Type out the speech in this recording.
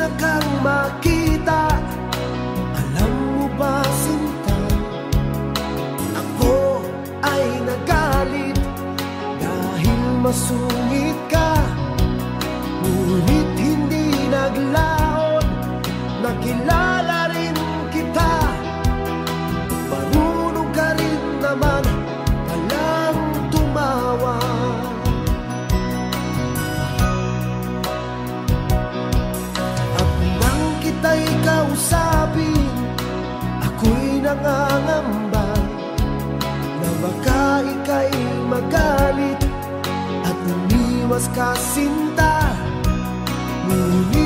na kang makita. Alam mo ba, sinta, ako ay nagalit dahil masungit ka. Ngunit hindi naglaon, nakilala rin kita. Marunong ka rin naman palang tumawa. At nang kita'y kausapin, ako'y nangangamba na baka ika'y magalit at umiwas ka, sinta. Ngunit